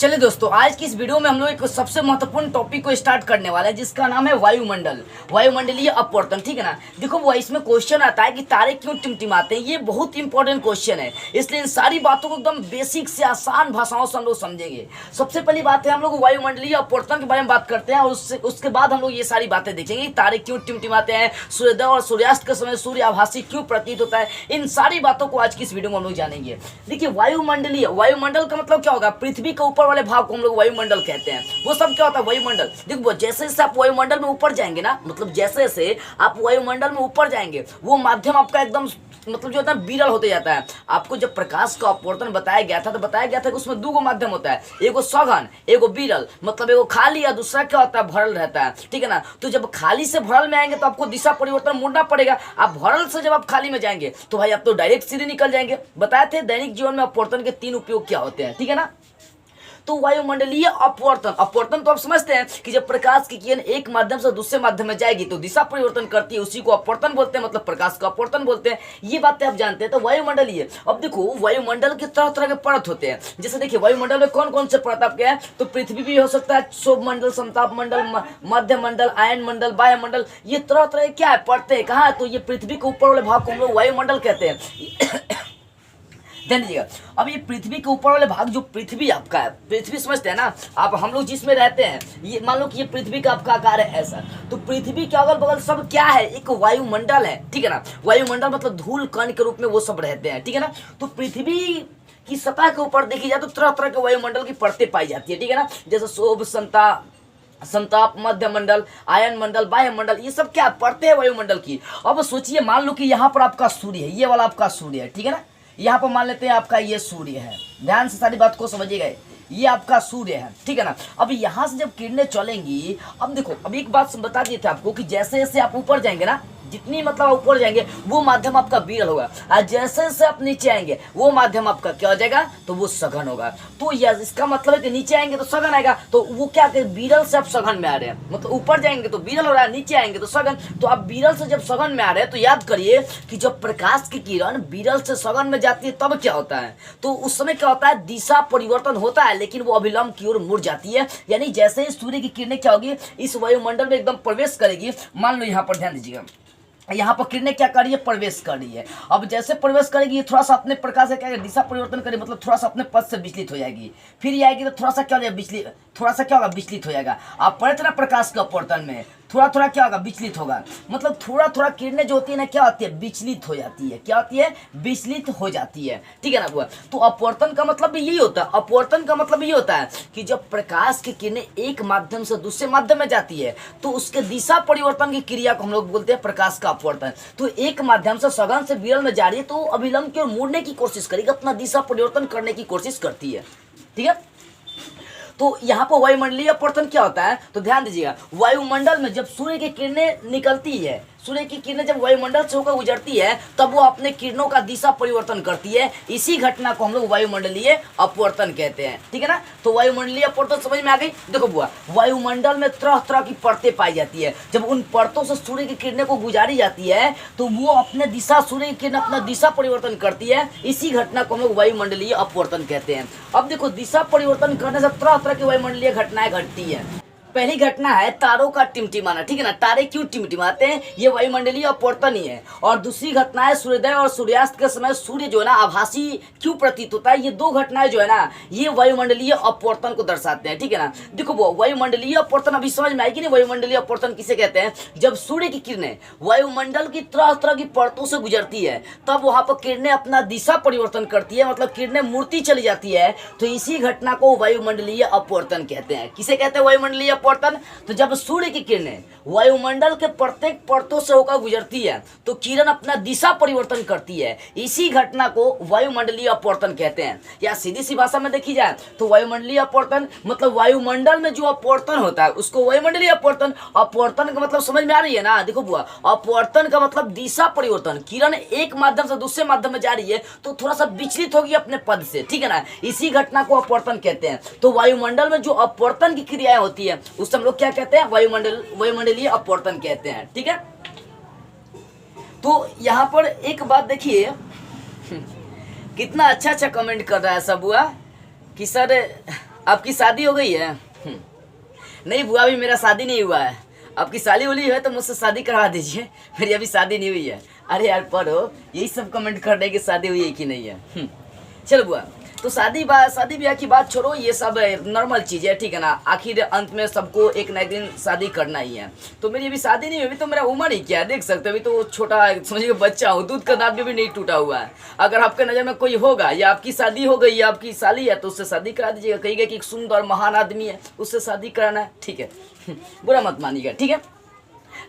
चलिए दोस्तों, आज की इस वीडियो में हम लोग एक सबसे महत्वपूर्ण टॉपिक को स्टार्ट करने वाले हैं जिसका नाम है वायुमंडल, वायुमंडलीय अपवर्तन। ठीक है ना। देखो वो इसमें क्वेश्चन आता है कि तारे क्यों टिमटिमाते हैं। ये बहुत इंपॉर्टेंट क्वेश्चन है, इसलिए इन सारी बातों को एकदम बेसिक से आसान भाषाओं से हम लोग समझेंगे। सबसे पहली बात है, हम लोग वायुमंडलीय अपवर्तन के बारे में बात करते हैं और उसके बाद हम लोग ये सारी बातें देखेंगे। तारे क्यों टिमटिमाते हैं, सूर्योदय और सूर्यास्त के समय सूर्य आभासी क्यों प्रतीत होता है, इन सारी बातों को आज की इस वीडियो में हम लोग जानेंगे। देखिए वायुमंडलीय, वायुमंडल का मतलब क्या होगा, पृथ्वी के ऊपर वाले भाग को हम लोग वायुमंडल कहते हैं। वो सब क्या होता है, वायुमंडल। देखो जैसे जैसे आप वायुमंडल में ऊपर जाएंगे ना, मतलब जैसे जैसे आप वायुमंडल में ऊपर जाएंगे वो माध्यम आपका एकदम मतलब जो होता है विरल होते जाता है। आपको जब प्रकाश का अपवर्तन बताया गया था तो बताया गया था कि उसमें दो माध्यम होता है, एगो सघन एगो विरल। मतलब एगो खाली या दूसरा क्या होता है, भरल रहता है। ठीक है ना। तो जब खाली से भरल में आएंगे तो आपको दिशा परिवर्तन मुड़ना पड़ेगा। आप भरल से जब आप खाली में जाएंगे तो भाई आप तो डायरेक्ट सीधे निकल जाएंगे। बताए थे दैनिक जीवन में अपवर्तन के 3 उपयोग क्या होते हैं। ठीक है ना। तो वायुमंडलीय अपवर्तन, अपवर्तन तो आप समझते हैं कि जब प्रकाश की किरण एक माध्यम से दूसरे माध्यम में जाएगी तो दिशा परिवर्तन करती है, उसी को अपवर्तन बोलते हैं, मतलब प्रकाश का अपवर्तन बोलते हैं। ये बातें आप जानते हैं। तो वायुमंडलीय, अब देखो वायुमंडल के तरह तरह के परत होते हैं। जैसे देखिए वायुमंडल में कौन कौन से परत आपके हैं, तो पृथ्वी भी हो सकता है, क्षोभ मंडल, समताप मंडल, मध्य मंडल, आयन मंडल, वायुमंडल, ये तरह तरह क्या है परतें हैं। कहाँ है, तो ये पृथ्वी के ऊपर वाले भाग को हम लोग वायुमंडल कहते हैं। ध्यान दीजिएगा। अब ये पृथ्वी के ऊपर वाले भाग, जो पृथ्वी आपका है, पृथ्वी समझते हैं ना आप, हम लोग जिसमें रहते हैं, ये मान लो कि ये पृथ्वी का आपका आकार है ऐसा, तो पृथ्वी के अगल बगल सब क्या है, एक वायुमंडल है। ठीक है ना। वायुमंडल मतलब धूल कण के रूप में वो सब रहते हैं। ठीक है ना। तो पृथ्वी की सतह के ऊपर देखी जाए तो तरह तरह के वायुमंडल की परतें पाई जाती है। ठीक है ना। जैसे शोभ, संताप, मध्य मंडल, आयन मंडल, वायुमंडल, ये सब क्या परतें हैं वायुमंडल की। अब सोचिए, मान लो कि यहाँ पर आपका सूर्य है, ये वाला आपका सूर्य है। ठीक है ना। यहाँ पर मान लेते हैं आपका ये सूर्य है, ध्यान से सारी बात को समझिएगा। ये आपका सूर्य है। ठीक है ना। अब यहाँ से जब किरणें चलेंगी, अब देखो, अब एक बात बता दिए थे आपको कि जैसे जैसे आप ऊपर जाएंगे ना, जितनी मतलब ऊपर जाएंगे वो माध्यम आपका विरल होगा, और जैसे जैसे आप नीचे आएंगे वो माध्यम आपका क्या हो जाएगा, तो वो सघन होगा। तो यह इसका मतलब है कि नीचे आएंगे तो सघन आएगा। तो वो क्या कहते हैं, विरल से आप सघन में आ रहे हैं, मतलब ऊपर जाएंगे तो विरल हो रहा है, नीचे आएंगे तो सघन। तो आप विरल से जब सघन में आ रहे हैं तो याद करिए कि जब प्रकाश की किरण विरल से सघन में जाती है तब क्या होता है, तो उस समय क्या होता है, दिशा परिवर्तन होता है, लेकिन वो अभिलंब की ओर मुड़ जाती है। यानी जैसे ही सूर्य की किरणें क्या होगी, इस वायुमंडल में एकदम प्रवेश करेगी। मान लो यहाँ पर ध्यान दीजिएगा, यहाँ पर किरणें क्या कर रही है, प्रवेश कर रही है। अब जैसे प्रवेश करेगी ये थोड़ा सा अपने प्रकार से क्या दिशा परिवर्तन करेगी, मतलब थोड़ा सा अपने पथ से विचलित हो जाएगी। फिर ये आएगी तो थोड़ा सा क्या हो जाएगा, विचलित, थोड़ा सा क्या होगा, विचलित हो जाएगा। आप पढ़े थे ना प्रकाश के अपवर्तन में, थोड़ा थोड़ा क्या होगा, विचलित होगा। मतलब थोड़ा थोड़ा किरणें जो होती है ना, क्या होती है, विचलित हो जाती है। क्या होती है, विचलित हो जाती है। ठीक है ना। वो तो अपवर्तन का मतलब भी यही होता है, अपवर्तन का मतलब ये होता है कि जब प्रकाश की किरणें एक माध्यम से दूसरे माध्यम में जाती है तो उसके दिशा परिवर्तन की क्रिया को हम लोग बोलते हैं प्रकाश का अपवर्तन। तो एक माध्यम से सघन से विरल में जा रही है तो अभिलंब की ओर मुड़ने की कोशिश करेगी, अपना दिशा परिवर्तन करने की कोशिश करती है। ठीक है। तो यहाँ पर वायुमंडलीय अपवर्तन क्या होता है, तो ध्यान दीजिएगा, वायुमंडल में जब सूर्य की किरणें निकलती है, सूर्य की किरणें जब वायुमंडल से होकर गुजरती है तब वो अपने किरणों का दिशा परिवर्तन करती है। इसी घटना को हम लोग वायुमंडलीय अपवर्तन कहते हैं। ठीक है ना। तो वायुमंडलीय अपवर्तन समझ में आ गई। देखो बुआ, वायुमंडल में तरह तरह की परतें पाई जाती है। जब उन परतों से सूर्य की किरणें को गुजारी जाती है तो वो अपने दिशा, सूर्य की किरण अपना दिशा परिवर्तन करती है। इसी घटना को हम लोग वायुमंडलीय अपवर्तन कहते हैं। अब देखो, दिशा परिवर्तन करने से तरह तरह की वायुमंडलीय घटनाएं घटती है। पहली घटना है तारों का टिमटिमाना। ठीक है ना। तारे क्यों टिमटिमाते हैं, ये वायुमंडलीय अपवर्तन ही है। और दूसरी घटना है सूर्योदय और सूर्यास्त के समय सूर्य जो है ना आभासी क्यों प्रतीत होता है। ये दो घटनाएं जो है ना, ये वायुमंडलीय अपवर्तन को दर्शाते हैं। ठीक है ना। देखो वो वायुमंडलीय अपवर्तन अभी समझ में आएगी नहीं, वायुमंडलीय अपवर्तन किसे कहते हैं, जब सूर्य की किरणें वायुमंडल की तरह तरह की परतों से गुजरती है तब वहां पर किरणें अपना दिशा परिवर्तन करती है, मतलब किरणें मुड़ती चली जाती है। तो इसी घटना को वायुमंडलीय अपवर्तन कहते हैं। किसे कहते हैं, वायुमंडलीय अपवर्तन। तो जब सूर्य की किरणें वायुमंडल के प्रत्येक परतों से होकर गुजरती है तो किरण अपना दिशा परिवर्तन करती है। इसी घटना को वायुमंडलीय अपवर्तन कहते हैं। या सीधी सी भाषा में देखी जाए तो वायुमंडलीय अपवर्तन मतलब वायुमंडल में जो अपवर्तन होता है उसको वायुमंडलीय अपवर्तन। अपवर्तन का मतलब समझ में आ रही है ना। देखो बुआ, अपवर्तन का मतलब दिशा परिवर्तन, किरण एक माध्यम से दूसरे माध्यम में जा रही है तो थोड़ा सा विचलित होगी अपने पद से। ठीक है ना। इसी घटना को अपवर्तन कहते हैं। तो वायुमंडल में जो अपवर्तन की क्रियाएं होती है उस हम लोग क्या कहते हैं, वायुमंडलीय अपवर्तन कहते हैं। ठीक है। तो यहाँ पर एक बात देखिए, कितना अच्छा अच्छा कमेंट कर रहा है सब हुआ कि सर आपकी शादी हो गई है? नहीं बुआ, अभी मेरा शादी नहीं हुआ है। आपकी साली उली है तो मुझसे शादी करवा दीजिए, मेरी अभी शादी नहीं हुई है। अरे यार पढ़ो, यही सब कमेंट कर रहे कि शादी हुई है कि नहीं है। चलो बुआ, तो शादी ब्याह की बात छोड़ो, ये सब नॉर्मल चीज़ है, ठीक है ना। आखिर अंत में सबको एक ना एक दिन शादी करना ही है। तो मेरी अभी शादी नहीं हुई, अभी तो मेरा उम्र ही क्या है, देख सकते हो, अभी तो छोटा समझिए बच्चा हूँ, दूध का दांत भी नहीं टूटा हुआ है। अगर आपके नज़र में कोई होगा या आपकी शादी हो गई या आपकी साली है तो उससे शादी करा दीजिएगा। कहिएगा कि एक सुंदर महान आदमी है, उससे शादी कराना है, ठीक है। बुरा मत मानिएगा, ठीक है।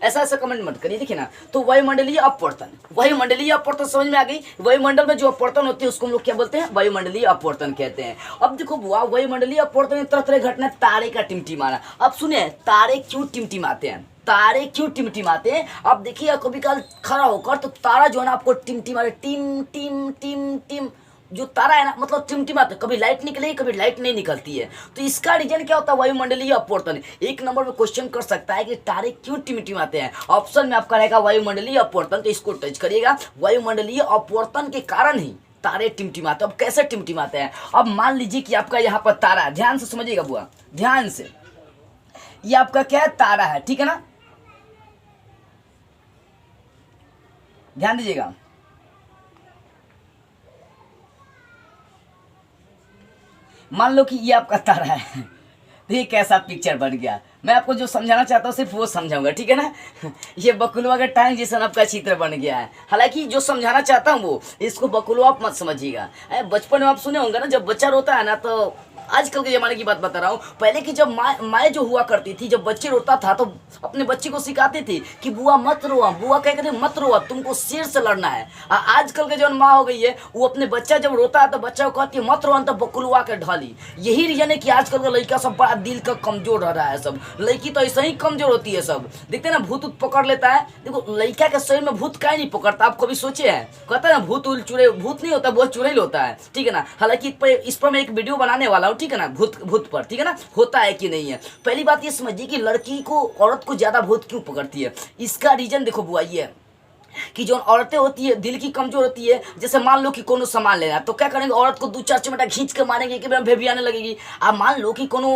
ऐसा कमेंट मत करिए। देखिए ना, तो वायुमंडलीय अपवर्तन, वायुमंडलीय अपवर्तन समझ में आ गई। वायुमंडल में जो अपवर्तन होती है उसको हम लोग क्या बोलते हैं? वायुमंडलीय अपवर्तन कहते हैं। अब देखो बुआ, वायुमंडलीय अपवर्तन में तरह तरह घटना, तारे का टिमटिमाना। अब सुनिए, तारे क्यों टिमटिमाते हैं? तारे क्यों टिमटिमाते हैं? अब देखिए, कभी कल खड़ा होकर तो तारा जो है ना आपको टिमटिमा, टिम टिम टिम टिम, जो तारा है ना मतलब टिमटिमाता, कभी लाइट निकलेगी कभी लाइट नहीं निकलती है। तो इसका रीजन क्या होता है? वायुमंडलीय अपवर्तन। एक नंबर में क्वेश्चन कर सकता है कि तारे क्यों टिमटिमाते हैं। ऑप्शन में आपका रहेगा वायुमंडलीय अपवर्तन, तो इसको टच करिएगा। वायुमंडलीय अपवर्तन के कारण ही तारे टिमटिमाते। अब कैसे टिमटिमाते हैं? अब मान लीजिए कि आपका यहाँ पर तारा, ध्यान से समझिएगा बुआ, ध्यान से, ये आपका क्या है? तारा है, ठीक है ना, ध्यान दीजिएगा। मान लो कि ये आपका तारा है, तो ये कैसा पिक्चर बन गया। मैं आपको जो समझाना चाहता हूँ सिर्फ वो समझाऊंगा, ठीक है ना। ये बकुलवा का टांग जैसा आपका चित्र बन गया है। हालांकि जो समझाना चाहता हूँ वो, इसको बकुलवा आप मत समझिएगा। बचपन में आप सुने होंगे ना, जब बच्चा रोता है ना, तो आजकल के ज़माने की बात बता रहा हूँ, पहले की जब माँ जो हुआ करती थी, जब बच्चे रोता था तो अपने बच्चे को सिखाती थी कि बुआ मत रोआ, बुआ कह कहते मत रोआ, तुमको शेर से लड़ना है। आजकल के जो माँ हो गई है, वो अपने बच्चा जब रोता है तो बच्चा को कहती है मत रोआ, तो बकुलवा के ढाली। यही रीजन है कि आजकल का लड़का सब बड़ा दिल का कमजोर रह रहा है। सब लड़की तो ऐसे ही कमजोर होती है। सब देखते हैं ना, भूत पकड़ लेता है। देखो लड़का के शरीर में भूत काहे नहीं पकड़ता, आप कभी सोचे हैं? कहता है ना भूत उल चुड़ैल, भूत नहीं होता, बहुत चुड़ैल होता है, ठीक है ना। हालांकि इस पर मैं एक वीडियो बनाने वाला हूँ, ठीक है ना, भूत पर, ठीक है ना, होता है कि नहीं है। पहली बात ये समझिए कि लड़की को, औरत को ज्यादा भूत क्यों पकड़ती है। इसका रीजन देखो बुआ, ये है कि जो औरतें होती है दिल की कमजोर होती है। जैसे मान लो कि कोनो सामान लेना है तो क्या करेंगे, औरत को 2-4 चिमटा खींच के मारेंगे कि भेबियाने लगेगी। अब मान लो कि कोनो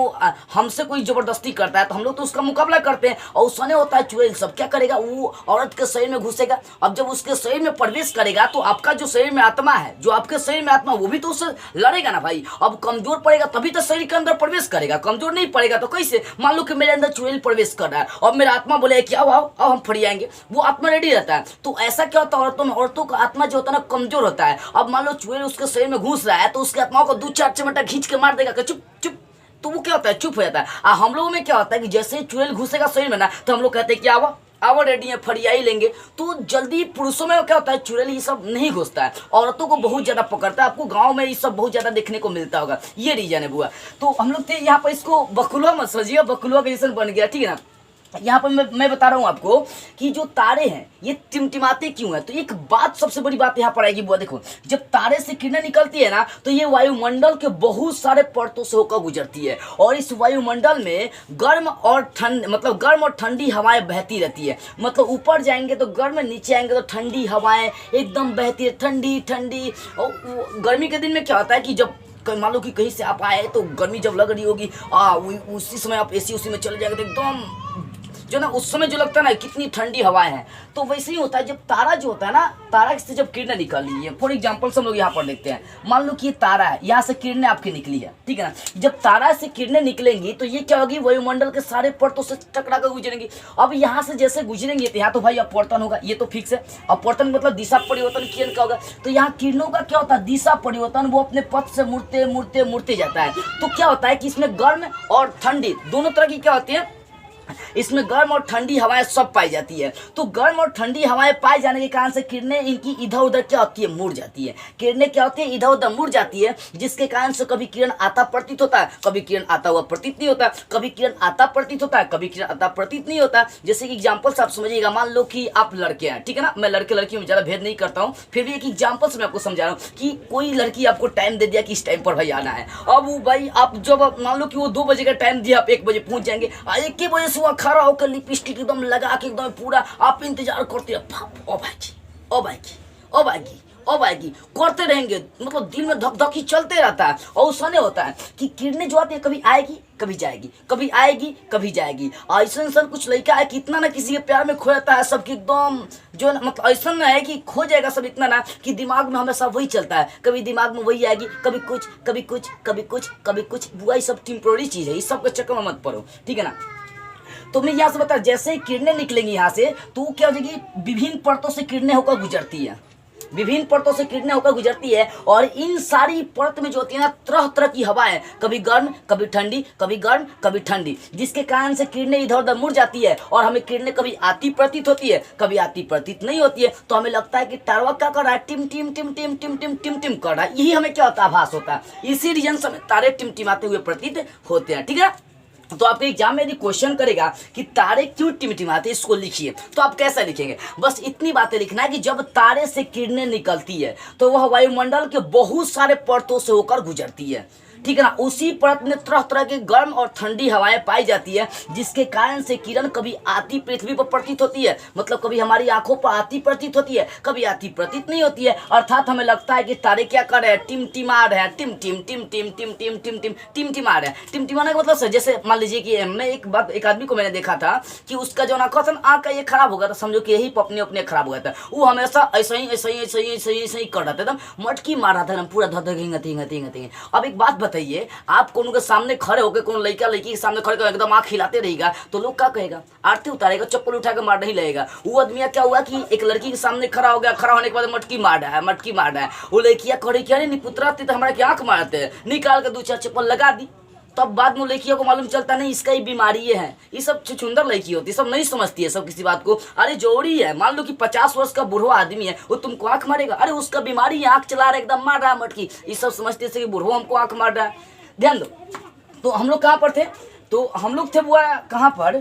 हमसे कोई जबरदस्ती करता है तो हम लोग तो उसका मुकाबला करते हैं, और उसने होता है चुड़ैल। सब क्या करेगा, वो औरत के शरीर में घुसेगा। अब जब उसके शरीर में प्रवेश करेगा तो आपका जो शरीर में आत्मा है, जो आपके शरीर में आत्मा, वो भी तो उससे लड़ेगा ना भाई। अब कमजोर पड़ेगा तभी तो शरीर के अंदर प्रवेश करेगा, कमजोर नहीं पड़ेगा तो कैसे। मान लो कि मेरे अंदर चुड़ैल प्रवेश कर रहा है और मेरा आत्मा बोले कि आओ आओ आओ हम फड़ियाएंगे, वो आत्मा रेडी रहता है। तो ऐसा क्या होता है, औरतों में, औरतों का आत्मा जो होता है ना कमजोर होता है। अब मान लो चुड़ैल उसके शरीर में घुस रहा है तो उसकी आत्माओं को 2-4 चिमटा खींच के मार देगा कि चुप चुप, तो वो क्या होता है, चुप हो जाता है। हम लोगों में क्या होता है कि जैसे ही चुड़ैल घुसेगा शरीर में ना, तो हम लोग कहते हैं कि आओ आओ रेडी है, फरिया ही लेंगे। तो जल्दी पुरुषों में क्या होता है, चुड़ैल ये सब नहीं घुसता है, औरतों को बहुत ज्यादा पकड़ता है। आपको गांव में ये सब बहुत ज्यादा देखने को मिलता होगा, ये रीजन है बुआ। तो हम लोग यहाँ पर इसको बकुलवा मत समझिएगा, बकुलवा का जैसा बन गया, ठीक है ना। यहाँ पर मैं बता रहा हूँ आपको कि जो तारे हैं ये टिमटिमाते क्यों हैं। तो एक बात, सबसे बड़ी बात यहाँ पर आएगी बुआ, देखो जब तारे से किरणें निकलती है ना, तो ये वायुमंडल के बहुत सारे परतों से होकर गुजरती है, और इस वायुमंडल में गर्म और ठंडी हवाएं बहती रहती है। मतलब ऊपर जाएंगे तो गर्म, नीचे आएंगे तो ठंडी हवाएं एकदम बहती है, ठंडी ठंडी। और गर्मी के दिन में क्या होता है कि जब मान लो कि कहीं से आप आए तो गर्मी जब लग रही होगी, उसी समय आप एसी उसी में चले जाएंगे तो एकदम जो ना उस समय जो लगता है ना कितनी ठंडी हवाएं हैं। तो वैसे ही होता है जब तारा जो होता है ना, तारा से जब किरणें निकल रही है, फॉर एग्जांपल हम लोग यहाँ पर देखते हैं, मान लो कि ये तारा है, यहाँ से किरणें आपकी निकली है, ठीक है ना। जब तारा से किरणें निकलेंगी तो ये क्या होगी, वायुमंडल के सारे परतों से टकरा कर गुजरेंगी। अब यहाँ से जैसे गुजरेंगे तो यहाँ तो भाई अपवर्तन होगा, ये तो फिक्स है। अपवर्तन मतलब दिशा परिवर्तन किरण का होगा। तो यहाँ किरणों का क्या होता है, दिशा परिवर्तन, वो अपने पथ से मुड़ते मुड़ते मुड़ते जाता है। तो क्या होता है कि इसमें गर्म और ठंडी दोनों तरह की क्या होती है, इसमें गर्म और ठंडी हवाएं सब पाई जाती है। तो गर्म और ठंडी हवाएं पाए जाने के कारण से किरणें इनकी इधर उधर क्या होती है, मुड़ जाती है। किरणें क्या होती है, इधर उधर मुड़ जाती है, जिसके कारण से कभी किरण आता प्रतीत होता है, कभी किरण आता हुआ प्रतीत नहीं होता, कभी किरण आता प्रतीत होता है, कभी किरण आता प्रतीत नहीं होता। जैसे कि एग्जाम्पल से आप समझिएगा, मान लो कि आप लड़के हैं, ठीक है ना, मैं लड़के लड़की में ज्यादा भेद नहीं करता हूँ, फिर भी एक एग्जाम्पल से मैं आपको समझा रहा हूँ कि कोई लड़की आपको टाइम दे दिया कि इस टाइम पर भाई आना है। अब वो भाई आप जब मान लो कि वो 2 बजे का टाइम दिया, आप 1 बजे पहुंच जाएंगे, 1 बजे से वहाँ खड़ा होकर लिपस्टिक एकदम लगा के एकदम पूरा आप इंतजार करते हैं, ओ भाई जी, ओ भाई जी, ओ भाई जी, अब आएगी, करते रहेंगे, मतलब दिल में धक धक ही चलते रहता है। और उसने होता है कि किरणें जो आती है कभी आएगी कभी जाएगी, कभी आएगी कभी जाएगी। ऐसा इंसान कुछ लड़का है कि इतना ना किसी के प्यार में खो जाता है, सबकी एकदम जो है मतलब ऐसा ना है कि खो जाएगा सब, इतना ना कि दिमाग में हमेशा वही चलता है, कभी दिमाग में वही आएगी, कभी कुछ कभी कुछ कभी कुछ कभी कुछ। बुआ ये सब टेम्पोररी चीज़ है, इस सब के चक्कर में मत पड़ो, ठीक है ना। तो मैं यहाँ से बता, जैसे ही किरणें निकलेंगी यहाँ से तो क्या हो जाएगी, विभिन्न परतों से किरणें होकर गुजरती है, विभिन्न परतों से किरणें होकर गुजरती है। और इन सारी परत में जो होती है ना तरह तरह की हवाएं, कभी गर्म कभी ठंडी, कभी गर्म कभी ठंडी, जिसके कारण से किरणें इधर उधर मुड़ जाती है। और हमें किरणें कभी आती प्रतीत होती है, कभी आती प्रतीत नहीं होती है। तो हमें लगता है कि टारवा क्या कर रहा है, टिम टिम टिम टिम टिम टिम टिम टिम कर रहा है। यही हमें क्या होता है, आभास होता है। इसी रीजन से हमें तारे टिमटिमाते हुए प्रतीत होते हैं, ठीक है। तो आपके एग्जाम में यदि क्वेश्चन करेगा कि तारे क्यों टिमटिमाते, इसको लिखिए, तो आप कैसे लिखेंगे, बस इतनी बातें लिखना है कि जब तारे से किरणें निकलती है तो वह वायुमंडल के बहुत सारे परतों से होकर गुजरती है, ठीक है ना। उसी परत में तरह तरह की गर्म और ठंडी हवाएं पाई जाती है, जिसके कारण से किरण कभी आती पृथ्वी पर प्रतीत होती है, मतलब कभी हमारी आंखों पर आती प्रतीत होती है, कभी आती प्रतीत नहीं होती है। अर्थात हमें लगता है कि तारे क्या कर रहे हैं, टिमटिमा रहे हैं, टिम टिम टिम टिम टिम टिम टिम टिम टिमटिमा रहे हैं। टिमटिमाने का मतलब जैसे मान लीजिए कि मैं एक आदमी को मैंने देखा था कि उसका जो आंख था, आंख का ये खराब हो गया था, समझो कि यही अपने अपने खराब हो गया था। वो हमेशा ऐसा ही ऐसा ही ऐसा ही ऐसा ही ऐसा ही कर रहा था, एकदम मटकी मार रहा था, एकदम पूरा धधेंगे। अब एक बात बताइए, आप कोनो के सामने खड़े होकर, कोनो लड़का लड़की के सामने खड़े होकर एकदम आंख हिलाते रहेगा तो लोग क्या कहेगा, आरती उतारेगा, चप्पल उठा के मार नहीं लगेगा। वो आदमी क्या हुआ कि एक लड़की के सामने खड़ा हो गया, खड़ा होने के बाद मटकी मार रहा है। वो लड़कियां खड़ी क्या नहीं पुत्रा तो हमारे की आंख मारते हैं, निकाल के 2-4 चप्पल लगा दी। तब बाद में लड़कियों को मालूम चलता नहीं इसका ही बीमारी है। ये सब छुछुंदर लड़की होती है, सब नहीं समझती है सब किसी बात को। अरे जोड़ी है, मान लो कि 50 वर्ष का बूढ़ा आदमी है, वो तुमको आंख मारेगा, अरे उसका बीमारी है, आंख चला रहा है, एकदम मार रहा है मटकी। ये सब समझते थे कि बूढ़ा हमको आंख मार रहा है। ध्यान दो, तो हम लोग कहाँ पर थे, तो हम लोग थे वो कहाँ पर,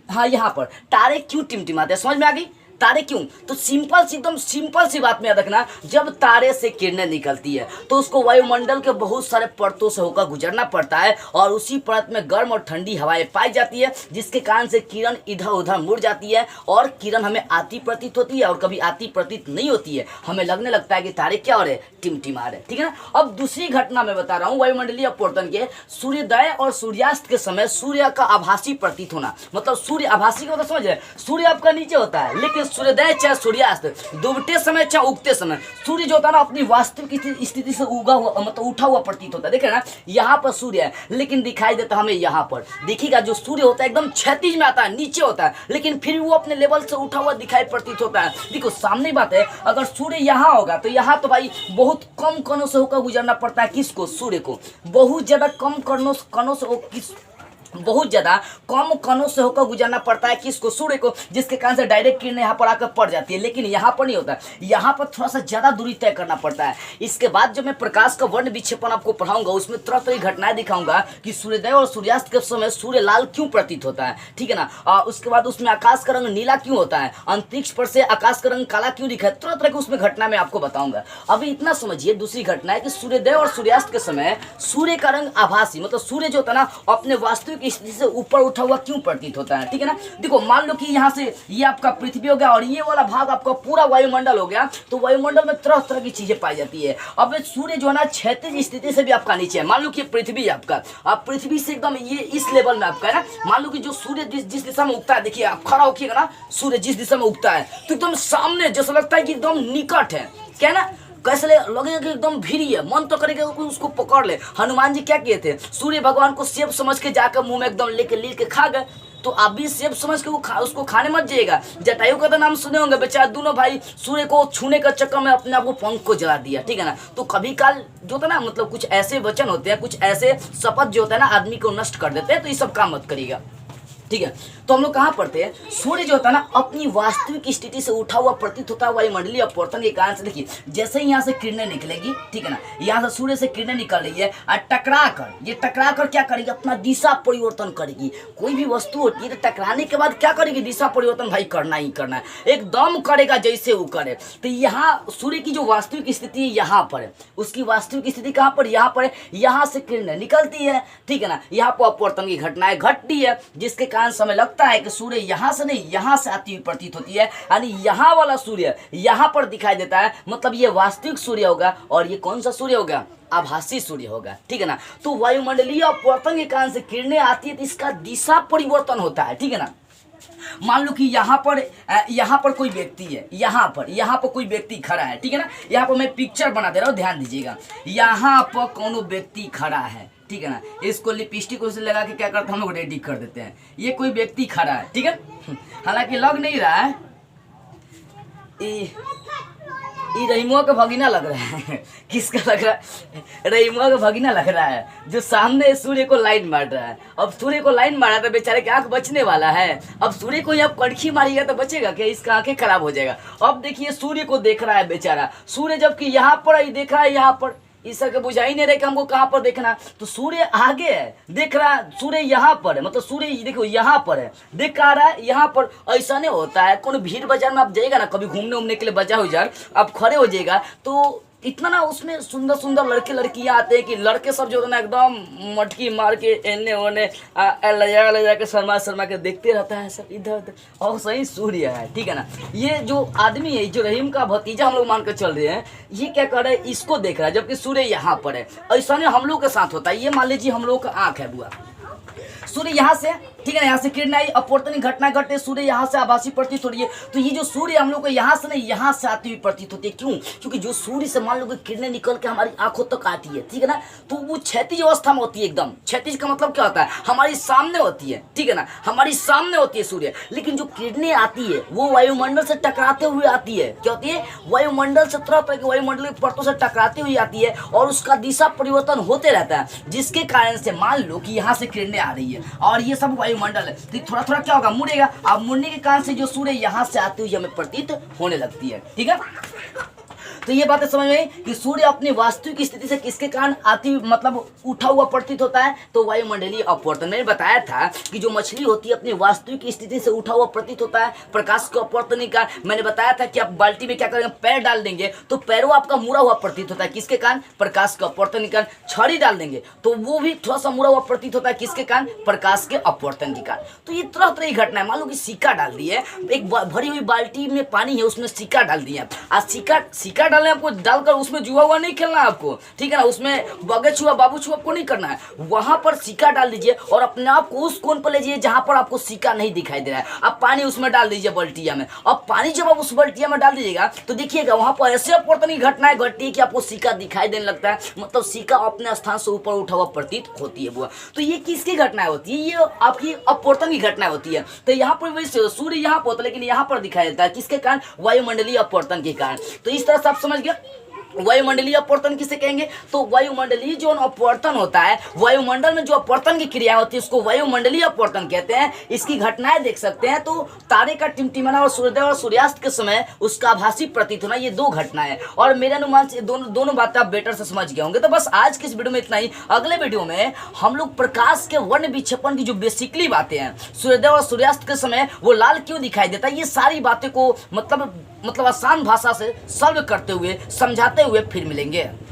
हाँ यहाँ पर, तारे क्यों टिमटिमाते हैं, समझ में आ गई। तारे क्यों, तो सिंपल सी एकदम सिंपल सी बात में याद रखना, जब तारे से किरणें निकलती है तो उसको वायुमंडल के बहुत सारे परतों से होकर गुजरना पड़ता है। और उसी परत में गर्म और ठंडी हवाएं पाई जाती है, जिसके कारण से किरण इधर उधर मुड़ जाती है। और किरण हमें आती प्रतीत होती है और कभी आती प्रतीत नहीं होती है। हमें लगने लगता है कि तारे क्या हो रहे, टिमटिमा रहे, ठीक है ना। अब दूसरी घटना मैं बता रहा हूँ, वायुमंडलीय अपवर्तन के सूर्योदय और सूर्यास्त के समय सूर्य का आभासी प्रतीत होना। मतलब सूर्य आभासी का मतलब समझ रहे, सूर्य आपका नीचे होता है, लेकिन सूर्योदय चाहे सूर्यास्त, डूबते समय चाहे उगते समय, सूर्य जो होता है ना अपनी वास्तविक स्थिति से उगा हुआ मतलब उठा हुआ प्रतीत होता है। देखे ना, यहाँ पर सूर्य है लेकिन दिखाई देता हमें यहाँ पर, देखिएगा जो सूर्य होता है एकदम क्षैतिज में आता है, नीचे होता है, लेकिन फिर वो अपने लेवल से उठा हुआ दिखाई प्रतीत होता है। देखो सामने बात है, अगर सूर्य यहाँ होगा तो यहाँ तो भाई बहुत कम कणों से होकर गुजरना पड़ता है। किसको, सूर्य को। बहुत ज्यादा कम कणों से बहुत ज्यादा कम कणों से होकर गुजरना पड़ता है। किसको, सूर्य को, जिसके कारण से डायरेक्ट किरणें यहाँ पर आकर पड़ जाती है। लेकिन यहाँ पर नहीं होता, यहाँ पर थोड़ा सा ज्यादा दूरी तय करना पड़ता है। इसके बाद जब मैं प्रकाश का वर्ण विक्षेपण आपको पढ़ाऊंगा, उसमें तरह तरह की घटनाएं दिखाऊंगा कि सूर्योदय और सूर्यास्त के समय सूर्य लाल क्यों प्रतीत होता है, ठीक है ना। उसके बाद उसमें आकाश का रंग नीला क्यों होता है, अंतरिक्ष पर से आकाश का रंग काला क्यों दिखा है, तरह तरह की उसमें घटना मैं आपको बताऊंगा। अभी इतना समझिए, दूसरी घटना है कि सूर्योदय और सूर्यास्त के समय सूर्य का रंग आभासी, मतलब सूर्य जो होता है ना अपने वास्तविक स्थिति से ऊपर उठा हुआ क्यों प्रतीत होता है, ठीक है ना। देखो मान लो कि यहाँ से ये आपका पृथ्वी हो गया और ये वाला भाग आपका पूरा वायुमंडल हो गया, तो वायुमंडल में तरह तरह की चीजें पाई जाती है। अब सूर्य जो है ना क्षैतिज स्थिति से भी आपका नीचे है। मान लो कि पृथ्वी है आपका, आप पृथ्वी से एकदम ये इस लेवल में आपका है ना। मान लो कि जो सूर्य जिस दिशा में उगता है, देखिए आप खड़ा होकिएगा ना, सूर्य जिस दिशा में उगता है तो एकदम सामने जैसा लगता है कि एकदम निकट है, क्या ना, कैसे लगेगा कि एकदम भीरी है, मन तो करेगा कि उसको पकड़ ले। हनुमान जी क्या किए थे, सूर्य भगवान को सेब समझ के जाकर मुंह में एकदम लेके खा गए। तो आप भी सेब समझ के उसको खाने मत जाइएगा। जटायु का तो नाम सुने होंगे, बेचारे दोनों भाई सूर्य को छूने का चक्कर में अपने आप को पंख को जला दिया, ठीक है ना। तो कभी काल जो होता है ना, मतलब कुछ ऐसे वचन होते हैं, कुछ ऐसे शपथ जो होता है ना आदमी को नष्ट कर देते हैं, तो ये सब काम मत करिएगा, ठीक है। तो हम लोग कहाँ पढ़ते हैं, सूर्य जो होता है ना अपनी वास्तविक स्थिति से उठा हुआ प्रतीत होता है वायुमंडलीय अपवर्तन के कारण से। देखिए जैसे ही यहाँ से किरणें निकलेगी, ठीक है ना, यहाँ से सूर्य से किरणें निकल रही है और टकरा कर क्या करेगी, अपना दिशा परिवर्तन करेगी। कोई भी वस्तु होती है तो टकराने के बाद क्या करेगी, दिशा परिवर्तन भाई करना ही करना है, एकदम करेगा जैसे वो करे। तो यहाँ सूर्य की जो वास्तविक स्थिति है यहाँ पर है, उसकी वास्तविक स्थिति कहाँ पर, यहाँ पर है। यहाँ से किरणें निकलती है, ठीक है ना, यहाँ पर अपवर्तन की घटनाएं घटती है, जिसके कारण से हमें लगता है कि सूर्य यहाँ से नहीं यहाँ से आती हुई प्रतीत होती है, यानी यहाँ वाला सूर्य यहाँ पर दिखाई देता है, मतलब ये वास्तविक सूर्य होगा और ये कौन सा सूर्य होगा, आभासी सूर्य होगा, ठीक है ना। तो वायुमंडलीय अपवर्तन के कारण से किरणें आती है तो इसका दिशा परिवर्तन होता है, ठीक है ना। मान लो कि यहाँ पर कोई व्यक्ति है, यहाँ पर कोई व्यक्ति खड़ा है, ठीक है ना। यहाँ पर मैं पिक्चर बना दे रहा हूँ, ध्यान दीजिएगा। यहाँ पर कोनो व्यक्ति खड़ा है, ठीक है ना। इसको लिपस्टिक उसे लगा के क्या करते हैं हम लोग रेडी कर देते हैं। ये कोई व्यक्ति खड़ा है, ठीक है, हालांकि लग नहीं रहा है, ये रहीमुआ का भगीना लग रहा है। किसका लग रहा है? रहीमुआ का भगीना लग रहा है, जो सामने सूर्य को लाइन मार रहा है। अब सूर्य को लाइन मारा तो बेचारे की आंख बचने वाला है। अब सूर्य को आप कड़खी मारिएगा तो बचेगा क्या? इसका आंखें खराब हो जाएगा। अब देखिए सूर्य को देख रहा है बेचारा, सूर्य जबकि यहाँ पर ही देख रहा है, यहाँ पर इस सबके बुझा ही नहीं रहे कि हमको कहाँ पर देखना। तो सूर्य आगे है, देख रहा है, सूर्य यहाँ पर है, मतलब सूर्य देखो यहाँ पर है, देख आ रहा है यहाँ पर। ऐसा नहीं होता है, कौन भीड़ बाजार में आप जाइएगा ना कभी घूमने उमने के लिए, बाजार उजार आप खड़े हो जाइएगा तो इतना ना उसमें सुंदर सुंदर लड़के लड़कियां आते हैं कि लड़के सब जो है ना एकदम मटकी मार के एने ओने ले जा के शर्मा के देखते रहता है सब इधर उधर। और सही सूर्य है, ठीक है ना। ये जो आदमी है, जो रहीम का भतीजा हम लोग मान कर चल रहे हैं, ये क्या कर रहा है, इसको देख रहा है जबकि सूर्य यहाँ पर है। ऐसा नहीं हम लोग के साथ होता है। ये मान लीजिए हम लोग का आँख है बुआ, सूर्य यहाँ से, ठीक है ना, यहाँ से किरण आई, अपवर्तनिक घटना घटे, सूर्य यहाँ से आभासी प्रतीत हो रही है। तो ये जो सूर्य हम लोग को यहाँ से नहीं यहाँ से आती हुई प्रतीत होती है। क्यों? क्योंकि जो सूर्य से मान लो कि किरणें निकल के हमारी आंखों तक आती है, ठीक है ना, तो वो क्षैतिज अवस्था में होती है एकदम। क्षैतिज का मतलब क्या होता है? हमारी सामने होती है, ठीक है ना, हमारी सामने होती है सूर्य। लेकिन जो किरणें आती है वो वायुमंडल से टकराते हुए आती है। क्या होती है? वायुमंडल से, तरह तरह के वायुमंडल की परतों से टकराती हुई आती है और उसका दिशा परिवर्तन होते रहता है, जिसके कारण से मान लो कि यहाँ से किरणें आ रही है और ये सब वायुमंडल है, तो थोड़ा थोड़ा क्या होगा, मुड़ेगा। अब मुड़ने के कारण से जो सूर्य यहाँ से आती हुई हमें प्रतीत होने लगती है, ठीक है। तो ये बातें समझ में आई कि सूर्य अपनी वास्तविक स्थिति से किसके कारण आती हुई, मतलब उठा हुआ प्रतीत होता है, तो वायुमंडलीय अपवर्तन। मैंने बताया था कि जो मछली होती है अपनी वास्तविक स्थिति से उठा हुआ प्रतीत होता है प्रकाश के अपवर्तन के कारण। मैंने बताया था कि आप बाल्टी में क्या करेंगे, पैर डाल देंगे तो पैरों आपका मुड़ा हुआ प्रतीत होता है, किसके कारण? प्रकाश के अपवर्तन के कारण। छड़ी डाल देंगे तो वो भी थोड़ा सा मुड़ा हुआ प्रतीत होता है, किसके कारण? प्रकाश के अपवर्तन के कारण। तो ये तरह तरह की घटना है। मान लो कि सिक्का डाल दिए, एक भरी हुई बाल्टी में पानी है, उसमें सिक्का डाल दिया। आज सिक्का डालने आपको डालकर उसमें जुआ हुआ नहीं खेलना है आपको, ठीक है ना, उसमें बगे छुआ बाबू छुआ आपको नहीं करना है। वहां पर सिक्का डाल दीजिए और अपने आप को उस कोण पर ले जाइए जहां पर आपको सिक्का नहीं दिखाई दे रहा है। अब पानी उसमें डाल दीजिए बल्टिया में। अब पानी जब आप उस बल्टिया में डाल दीजिएगा तो देखिएगा वहां पर ऐसे अपवर्तन की घटनाएं घटती है कि आपको सिक्का दिखाई देने लगता है, मतलब सिक्का अपने स्थान से ऊपर उठा हुआ प्रतीत होती है बुआ। तो ये किसकी घटनाएं होती है? ये आपकी अपवर्तन की घटनाएं होती है। तो यहाँ पर वैसे सूर्य यहाँ पर होता है लेकिन यहाँ पर दिखाई देता है, किसके कारण? वायुमंडलीय अपवर्तन के कारण। तो इस तरह से आप समझ गए वायुमंडलीय अपवर्तन किसे कहेंगे? तो वायुमंडलीय जो अपवर्तन होता है, वायुमंडल में जो अपवर्तन की क्रिया होती है उसको वायुमंडलीय अपवर्तन कहते हैं। इसकी घटनाएं देख सकते हैं तो तारे का टिमटिमाना और सूर्योदय और सूर्यास्त के समय उसका आभासी प्रतीत होना, ये दो घटनाएं। और मेरे अनुमान से दोनों बातें आप बेटर से समझ गए होंगे। तो बस आज के इस वीडियो में इतना ही। अगले वीडियो में हम लोग प्रकाश के वर्ण विक्षेपण की जो बेसिकली बातें हैं, सूर्योदय और सूर्यास्त के समय वो लाल क्यों दिखाई देता है, ये सारी बातें को मतलब आसान भाषा से सॉल्व करते हुए समझाते हुए फिर मिलेंगे।